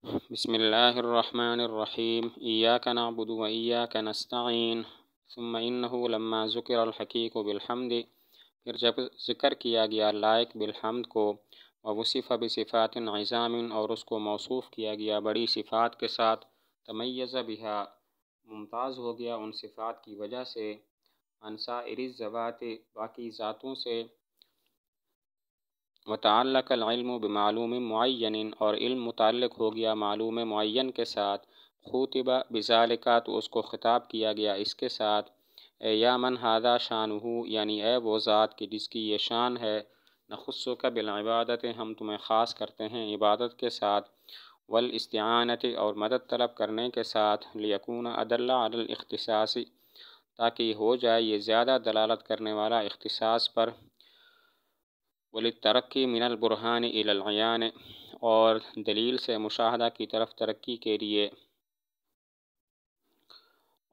بسم اللہ الرحمن الرحیم ایاک نعبد و ایاک نستعین ثم انہ لما ذکر الحقیق بالحمد، پھر جب ذکر کیا گیا لائق بالحمد کو، ووصف بصفات عظام، اور اس کو موصوف کیا گیا بڑی صفات کے ساتھ، تمیز بہا، ممتاز ہو گیا ان صفات کی وجہ سے، عن سائر الذوات، باقی ذاتوں سے، وتعلق العلم بمعلوم معین، اور علم متعلق ہو گیا معلوم معین کے ساتھ، خوطب بذالک، تو اس کو خطاب کیا گیا اس کے ساتھ، اے یا من ھذا شانہ، یعنی اے وہ ذات کی جس کی یہ شان ہے، نخصک بالعبادت، ہم تمہیں خاص کرتے ہیں عبادت کے ساتھ، والاستعانت، اور مدد طلب کرنے کے ساتھ، لیکون ادل علی الاختصاص، تاکہ ہو جائے یہ زیادہ دلالت کرنے والا اختصاص پر، وللترقی من البرہان الی العیان، اور دلیل سے مشاہدہ کی طرف ترقی کے لیے،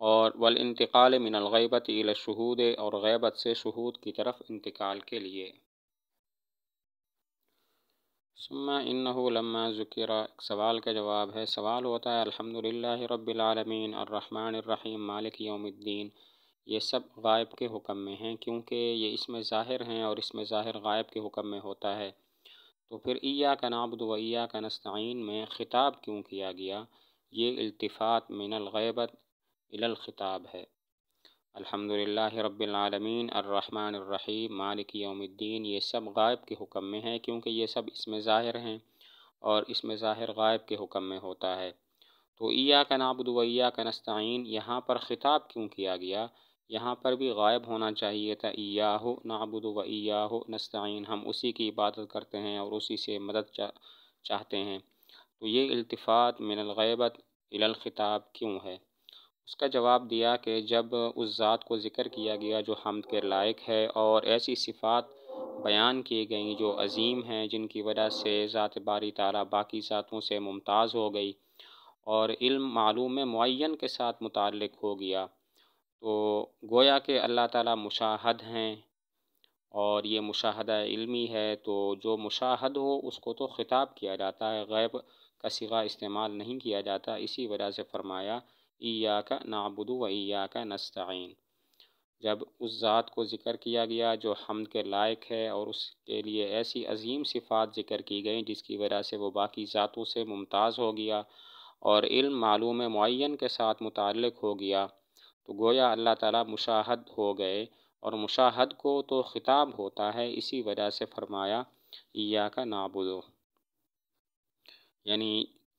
اور والانتقال من الغیبت الی الشہود، اور غیبت سے شہود کی طرف انتقال کے لیے۔ ثم انہ لما ذکر، سوال کا جواب ہے، سوال ہوتا ہے الحمدللہ رب العالمین الرحمن الرحیم مالک یوم الدین، یہ سب غائب کے حکم میں ہیں کیونکہ یہ اسم ظاہر ہیں اور اسم ظاہر غائب کے حکم میں ہوتا ہے، تو پھر ایاک نعبد و ایاک نستعین میں خطاب کیوں کیا گیا؟ یہ التفات من الغیبت الی الخطاب ہے۔ الحمدللہ رب العالمین الرحمن الرحیم مالک یوم الدین، یہ سب غائب کے حکم میں ہیں کیونکہ یہ سب اسم ظاہر ہیں اور اسم ظاہر غائب کے حکم میں ہوتا ہے، تو ایاک نعبد و ایاک نستعین یہاں پر خطاب کیوں کیا گیا؟ یہاں پر بھی غائب ہونا چاہیے تھا، ایاہ نعبد و ایاہ نستعین، ہم اسی کی عبادت کرتے ہیں اور اسی سے مدد چاہتے ہیں، تو یہ التفات من الغیبت الی الخطاب کیوں ہے؟ اس کا جواب دیا کہ جب اس ذات کو ذکر کیا گیا جو حمد کے لائق ہے، اور ایسی صفات بیان کی گئیں جو عظیم ہیں، جن کی وجہ سے ذات باری تعالیٰ باقی ذاتوں سے ممتاز ہو گئی، اور علم معلوم معین کے ساتھ متعلق ہو گیا، تو گویا کہ اللہ تعالیٰ مشاہد ہیں، اور یہ مشاہدہ علمی ہے، تو جو مشاہد ہو اس کو تو خطاب کیا جاتا ہے، غیب کا صیغہ استعمال نہیں کیا جاتا، اسی وجہ سے فرمایا ایاک نعبد و ایاک نستعین۔ جب اس ذات کو ذکر کیا گیا جو حمد کے لائق ہے، اور اس کے لیے ایسی عظیم صفات ذکر کی گئیں جس کی وجہ سے وہ باقی ذاتوں سے ممتاز ہو گیا، اور علم معلوم معین کے ساتھ متعلق ہو گیا، تو گویا اللہ تعالیٰ مشاہد ہو گئے، اور مشاہد کو تو خطاب ہوتا ہے، اسی وجہ سے فرمایا ایاک نعبد، یعنی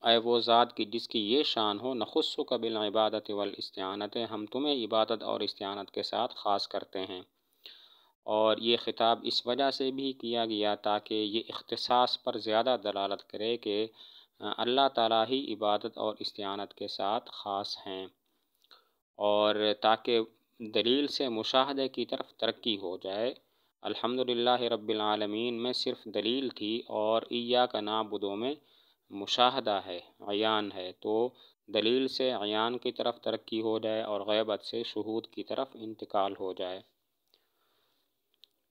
اے وہ ذات کی جس کی یہ شان ہو، نخصک بالعبادت والاستعانت، ہم تمہیں عبادت اور استعانت کے ساتھ خاص کرتے ہیں، اور یہ خطاب اس وجہ سے بھی کیا گیا تاکہ یہ اختصاص پر زیادہ دلالت کرے کہ اللہ تعالیٰ ہی عبادت اور استعانت کے ساتھ خاص ہیں، اور تاکہ دلیل سے مشاہدے کی طرف ترقی ہو جائے۔ الحمدللہ رب العالمین میں صرف دلیل تھی، اور ایاک نعبد میں مشاہدہ ہے، عیان ہے، تو دلیل سے عیان کی طرف ترقی ہو جائے اور غیبت سے شہود کی طرف انتقال ہو جائے۔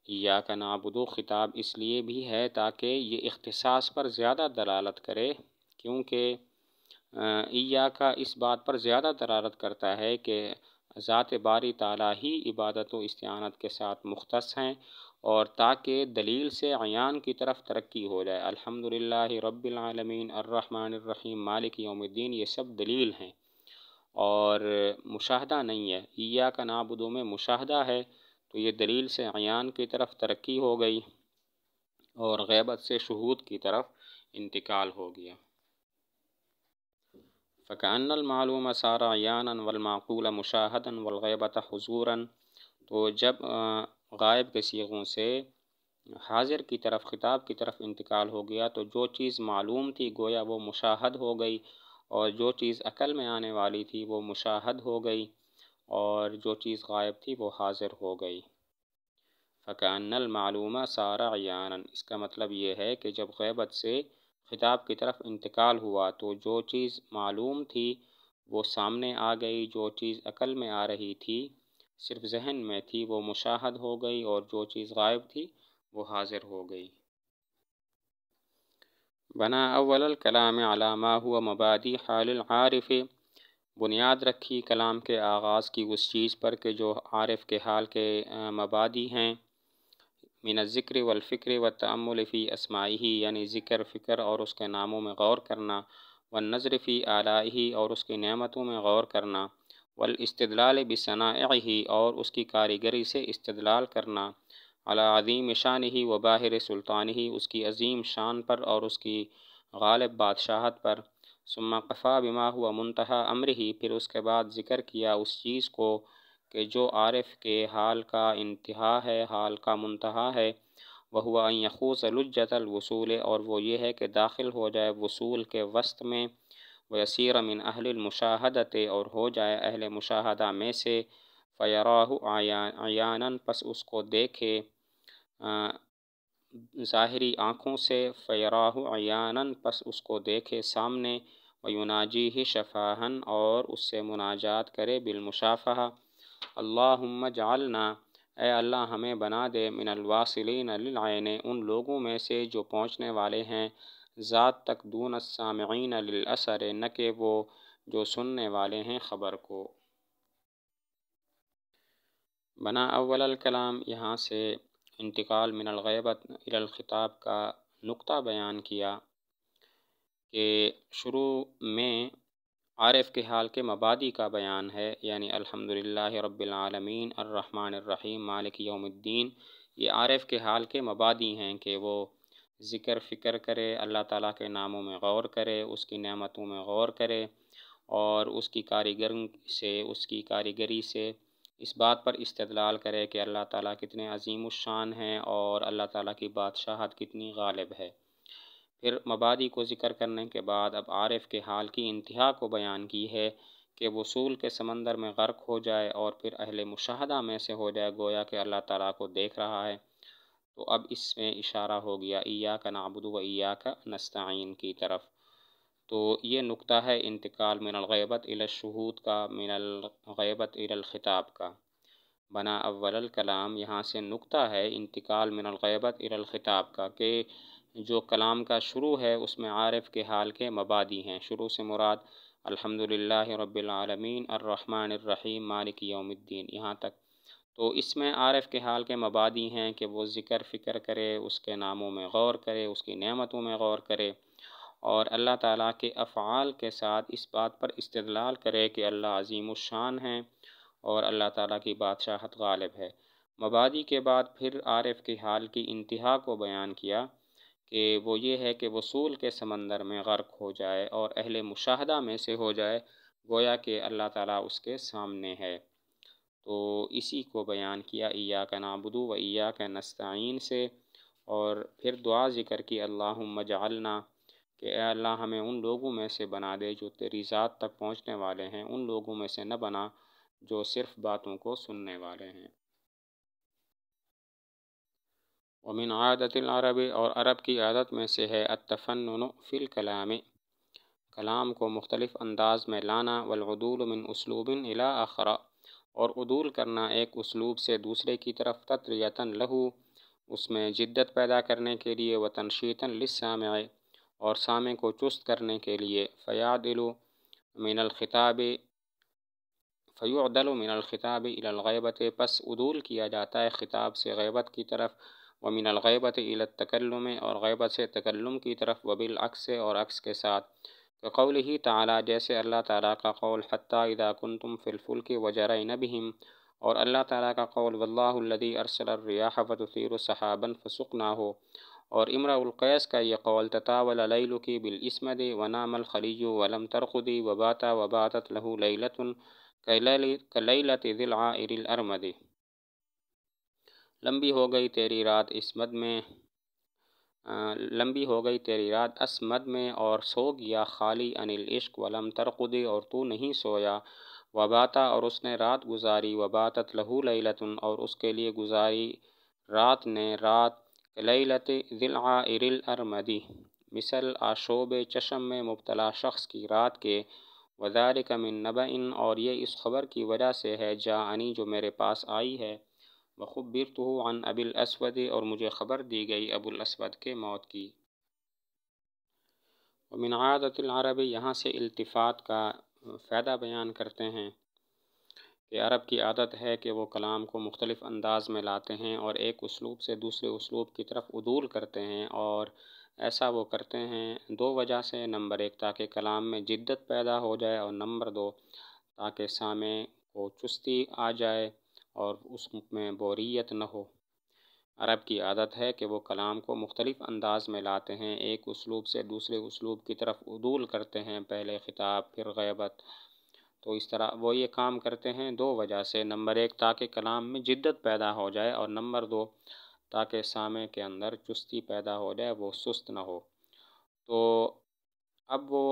ایاک نعبد خطاب اس لیے بھی ہے تاکہ یہ اختصاص پر زیادہ دلالت کرے، کیونکہ ایاک اس بات پر زیادہ دلالت کرتا ہے کہ ذات باری تعالیٰ ہی عبادت و استعانت کے ساتھ مختص ہیں، اور تاکہ دلیل سے عیان کی طرف ترقی ہو جائے۔ الحمدللہ رب العالمین الرحمن الرحیم مالک یوم الدین، یہ سب دلیل ہیں اور مشاہدہ نہیں ہے۔ ایاک نعبد میں مشاہدہ ہے، تو یہ دلیل سے عیان کی طرف ترقی ہو گئی اور غیبت سے شہود کی طرف انتقال ہو گیا۔ فَكَأَنَّ الْمَعْلُومَ صَارَ عِيَانًا وَالْمَعْقُولَ مُشَاهَدًا وَالْغَیبَةَ حُضُورًا، تو جب غائب کے صیغوں سے حاضر کی طرف، خطاب کی طرف انتقال ہو گیا، تو جو چیز معلوم تھی گویا وہ مشاہد ہو گئی، اور جو چیز عقل میں آنے والی تھی وہ مشاہد ہو گئی، اور جو چیز غائب تھی وہ حاضر ہو گئی۔ فَكَأَنَّ الْمَعْلُومَ صَارَ عِيَانًا، اس کا مطلب یہ ہے کہ جب غیبت سے خطاب کی طرف انتقال ہوا تو جو چیز معلوم تھی وہ سامنے آ گئی، جو چیز عقل میں آ رہی تھی، صرف ذہن میں تھی، وہ مشاہد ہو گئی، اور جو چیز غائب تھی وہ حاضر ہو گئی۔ بنا اول الکلام علی ما هو مبادی حال العارف، بنیاد رکھی کلام کے آغاز کی اس چیز پر کہ جو عارف کے حال کے مبادی ہیں، من الذکر والفکر والتأمل فی اسمائہ، یعنی ذکر، فکر اور اس کے ناموں میں غور کرنا، والنظر فی آلائہ اور اس کی نعمتوں میں غور کرنا، والاستدلال بصنائعہ اور اس کی کاریگری سے استدلال کرنا، علی عظیم شانہ و باہر سلطانہ، اس کی عظیم شان پر اور اس کی غالب بادشاہت پر، ثم قفا بما ہوا منتہا امرہ، پھر اس کے بعد ذکر کیا اس چیز کو کہ جو عارف کے حال کا انتہا ہے، حال کا منتہا ہے، وہو ان یخوض لجۃ الوصول، اور وہ یہ ہے کہ داخل ہو جائے وصول کے وسط میں، ویسیر من اہل المشاہدۃ، اور ہو جائے اہل مشاہدہ میں سے، فیراہ عیاناً، پس اس کو دیکھے ظاہری آنکھوں سے، فیراہ عیاناً، پس اس کو دیکھے سامنے، ویناجیہ شفاہن، اور اس سے مناجات کرے بالمشافہہ، اللہم اجعلنا، اے اللہ ہمیں بنا دے، من الواصلین للعین، ان لوگوں میں سے جو پہنچنے والے ہیں ذات تک، دون السامعین للاثر، نہ کہ وہ جو سننے والے ہیں خبر کو۔ بنا اول الکلام، یہاں سے انتقال من الغیبت الی الخطاب کا نقطہ بیان کیا کہ شروع میں عارف کے حال کے مبادی کا بیان ہے، یعنی الحمدللہ رب العالمین الرحمن الرحیم مالک یوم الدین، یہ عارف کے حال کے مبادی ہیں کہ وہ ذکر، فکر کرے، اللہ تعالیٰ کے ناموں میں غور کرے، اس کی نعمتوں میں غور کرے، اور اس کی کاریگری سے اس بات پر استدلال کرے کہ اللہ تعالیٰ کتنے عظیم الشان ہیں اور اللہ تعالیٰ کی بادشاہت کتنی غالب ہے۔ پھر مبادی کو ذکر کرنے کے بعد اب عارف کے حال کی انتہا کو بیان کی ہے کہ وصول کے سمندر میں غرق ہو جائے اور پھر اہل مشاہدہ میں سے ہو جائے، گویا کہ اللہ تعالیٰ کو دیکھ رہا ہے۔ تو اب اس میں اشارہ ہو گیا ایاک نعبد و ایاک نستعین کی طرف۔ تو یہ نقطہ ہے انتقال من الغیبت الی الشہود کا، من الغیبت الی الخطاب کا۔ بنا اول الکلام، یہاں سے نقطہ ہے انتقال من الغیبت الی الخطاب کا کہ جو کلام کا شروع ہے اس میں عارف کے حال کے مبادی ہیں۔ شروع سے مراد الحمدللہ رب العالمین الرحمن الرحیم مالک یوم الدین، یہاں تک۔ تو اس میں عارف کے حال کے مبادی ہیں کہ وہ ذکر، فکر کرے، اس کے ناموں میں غور کرے، اس کی نعمتوں میں غور کرے، اور اللہ تعالیٰ کے افعال کے ساتھ اس بات پر استدلال کرے کہ اللہ عظیم الشان ہیں اور اللہ تعالیٰ کی بادشاہت غالب ہے۔ مبادی کے بعد پھر عارف کے حال کی انتہا کو بیان کیا کہ وہ یہ ہے کہ وصول کے سمندر میں غرق ہو جائے اور اہل مشاہدہ میں سے ہو جائے، گویا کہ اللہ تعالیٰ اس کے سامنے ہے۔ تو اسی کو بیان کیا ایاک نعبد و ایاک نستعین سے، اور پھر دعا ذکر کی اللہم اجعلنا، کہ اے اللہ ہمیں ان لوگوں میں سے بنا دے جو تیری ذات تک پہنچنے والے ہیں، ان لوگوں میں سے نہ بنا جو صرف باتوں کو سننے والے ہیں۔ ومن عادت العرب، اور عرب کی عادت میں سے ہے التفنن فی الکلام، کلام کو مختلف انداز میں لانا، والعدول من اسلوب الی آخر، اور عدول کرنا ایک اسلوب سے دوسرے کی طرف، تطریۃً لہو، اس میں جدت پیدا کرنے کے لیے، وتنشیطًا للسامع، اور سامع کو چست کرنے کے لیے، فیعدل من الخطاب الی الغیبت، پس عدول کیا جاتا ہے خطاب سے غیبت کی طرف، ومن الغیبت الی التکلم، اور غیبت سے تکلم کی طرف، وبالعکس، اور عکس کے ساتھ، قولہ تعالیٰ، جیسے اللہ تعالیٰ کا قول، حتی اذا کنتم فی الفلک وجرین بہم، اور اللہ تعالیٰ کا قول، واللہ الذی ارسل الریاح فتثیر سحابا فسقناہ، اور امرؤ القیس کا یہ قول، تطاول لیلک بالاسمد ونام الخلیج ولم ترقدی وباتت لہ لیلۃ کلیلۃ ذی العائر الارمد، لمبی ہو گئی تیری رات اسمد میں، اور سو گیا خالی عن العشق، ولم ترقدی، اور تو نہیں سویا، وباتا، اور اس نے رات گزاری، وباتت لہ لیلۃ، اور اس کے لیے گزاری رات نے رات، کلیلۃ ذی العائر الارمد، مثل آشوب چشم میں مبتلا شخص کی رات کے، وذالک من نبأ، اور یہ اس خبر کی وجہ سے ہے، جاءنی، جو میرے پاس آئی ہے، وخبرتہ عن ابی الاسود، اور مجھے خبر دی گئی ابو الاسود کے موت کی۔ ومن عادت العربی، یہاں سے التفات کا فائدہ بیان کرتے ہیں کہ عرب کی عادت ہے کہ وہ کلام کو مختلف انداز میں لاتے ہیں اور ایک اسلوب سے دوسرے اسلوب کی طرف عدول کرتے ہیں، اور ایسا وہ کرتے ہیں دو وجہ سے: نمبر ایک تاکہ کلام میں جدت پیدا ہو جائے، اور نمبر دو تاکہ سامع کو چستی آ جائے اور اس میں بوریت نہ ہو۔ عرب کی عادت ہے کہ وہ کلام کو مختلف انداز میں لاتے ہیں، ایک اسلوب سے دوسرے اسلوب کی طرف عدول کرتے ہیں، پہلے خطاب پھر غیبت۔ تو اس طرح وہ یہ کام کرتے ہیں دو وجہ سے: نمبر ایک تاکہ کلام میں جدت پیدا ہو جائے، اور نمبر دو تاکہ سامع کے اندر چستی پیدا ہو جائے، وہ سست نہ ہو۔ تو اب وہ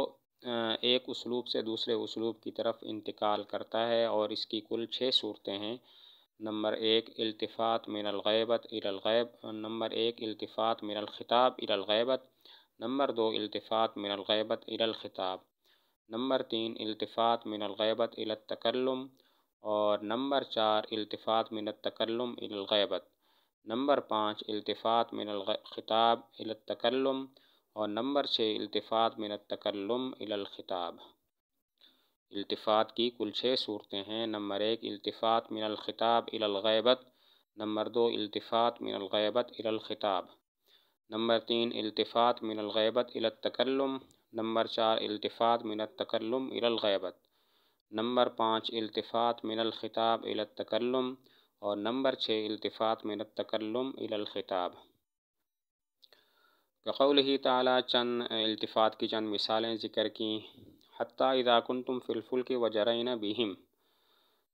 ایک اسلوب سے دوسرے اسلوب کی طرف انتقال کرتا ہے، اور اس کی کل 6 صورتیں ہیں۔ نمبر ایک التفات من الغیبت الی الغیب، نمبر ایک التفات من الخطاب الی الغیبت، نمبر دو التفات من الغیبت الی الخطاب، نمبر تین التفات من الغیبت الی التکلم، اور نمبر چار التفات من التکلم الی الغیبت، نمبر پانچ التفات من الخطاب الی التکلم، اور نمبر 6 التفات من التکلم الی الخطاب۔ التفات کی کل 6 صورتیں ہیں: نمبر ایک التفات من الخطاب الی الغیبت، نمبر دو التفات من الغیبت الی الخطاب، نمبر تین التفات من الغیبت الی التکلم، نمبر چار التفات من التکلم الی الغیبت، نمبر پانچ التفات من الخطاب الی التکلم، اور نمبر 6 التفات من التکلم الی الخطاب۔ کقولہ تعالیٰ، چند التفات کی چند مثالیں ذکر کی: حتیٰ اذا کنتم فی الفلک وجرین بہم،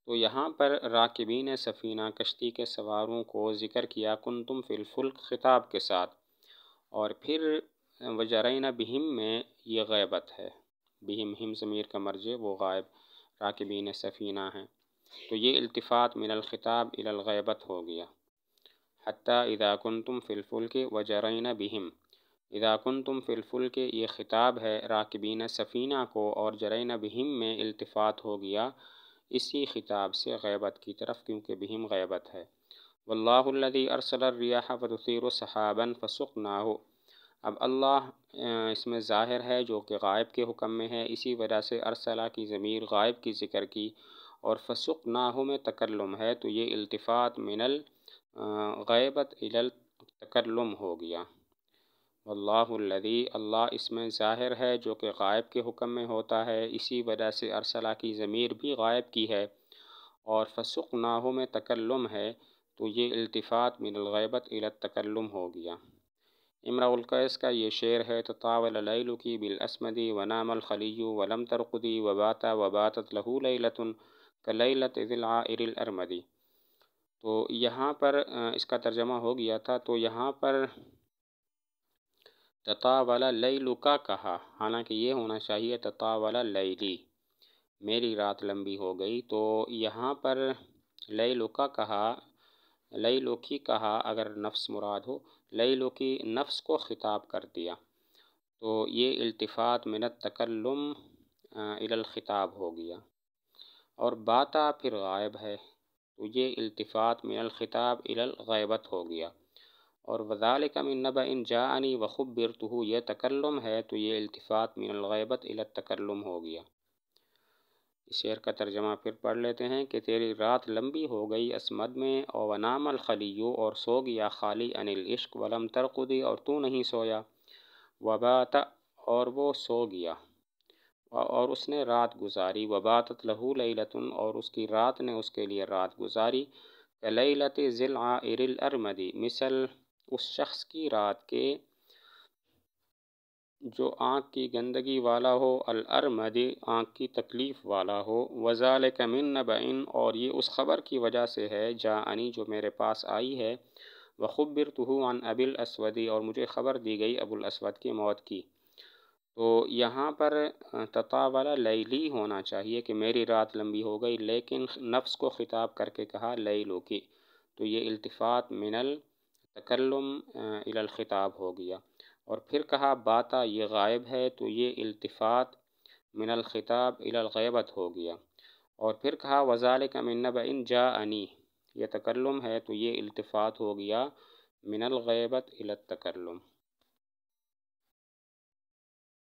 تو یہاں پر راکبین سفینہ کشتی کے سواروں کو ذکر کیا کنتم فی الفلک خطاب کے ساتھ، اور پھر وجرین بہم میں یہ غیبت ہے، بہم ہم ضمیر کا مرجع وہ غائب راکبین سفینہ ہیں، تو یہ التفات من الخطاب الی الغیبت ہو گیا۔ حتیٰ اذا کنتم فی الفلک وجرین بہم، اذا کنتم فی الفلک یہ خطاب ہے راکبین سفینہ کو، اور جرین بہم میں التفات ہو گیا اسی خطاب سے غیبت کی طرف، کیونکہ بہم غیبت ہے۔ واللہ الذی ارسل الریاح فتثیر سحابا فسقناہ، اب اللہ اس میں ظاہر ہے جو کہ غائب کے حکم میں ہے، اسی وجہ سے ارسلہ کی ضمیر غائب کی ذکر کی، اور فسقناہ میں تکلم ہے، تو یہ التفات من الغیبت الی التکلم ہو گیا۔ واللہ الذی، اللہ اس میں ظاہر ہے جو کہ غائب کے حکم میں ہوتا ہے، اسی وجہ سے ارسلہ کی ضمیر بھی غائب کی ہے، اور فسقناہ میں تکلم ہے، تو یہ التفات من الغیبت الی التکلم ہو گیا۔ امرؤ القیس کا یہ شعر ہے: تطاول لیلک بالاسمد ونام الخلی ولم ترقدی وباتت لہ لیلۃ کلیلۃ ذی العائر الارمد۔ تو یہاں پر اس کا ترجمہ ہو گیا تھا، تو یہاں پر تطاول لیلک کہا، حالانکہ یہ ہونا چاہیے تطاول لیلی، میری رات لمبی ہو گئی، تو یہاں پر لیلک کہا، لیلوکی کہا اگر نفس مراد ہو، لیلوکی نفس کو خطاب کر دیا، تو یہ التفات من التکلم الی الخطاب ہو گیا، اور باتا پھر غائب ہے، تو یہ التفات من الخطاب الی الغیبت ہو گیا، اور وذالک من نبأ جاءنی وخبرتہ یہ تکلم ہے، تو یہ التفات من الغیبت الی التکلم ہو گیا۔ اس شعر کا ترجمہ پھر پڑھ لیتے ہیں کہ تیری رات لمبی ہو گئی اسمد میں، اور ونام الخلی اور سو گیا خالی عن العشق، ولم ترقدی اور تو نہیں سویا، وبات اور وہ سو گیا، اور اس نے رات گزاری، وباتت لہ لیلۃ اور اس کی رات نے اس کے لیے رات گزاری، کلیلۃ ذی العائر الارمد مثل اس شخص کی رات کے جو آنکھ کی گندگی والا ہو، الارمد آنکھ کی تکلیف والا ہو، وذالک من نبأ اور یہ اس خبر کی وجہ سے ہے، جاءنی جو میرے پاس آئی ہے، وخبرتہ عن ابی الاسود اور مجھے خبر دی گئی ابو الاسود کی موت کی۔ تو یہاں پر تطاول لیلی ہونا چاہیے کہ میری رات لمبی ہو گئی، لیکن نفس کو خطاب کر کے کہا لیلو کی، تو یہ التفات من التکلم الی الخطاب ہو گیا، اور پھر کہا باتا یہ غائب ہے، تو یہ التفات من الخطاب الی الغیبت ہو گیا، اور پھر کہا وذالک من نبأ جاءنی یہ تکلم ہے، تو یہ التفات ہو گیا من الغیبت الی التکلم۔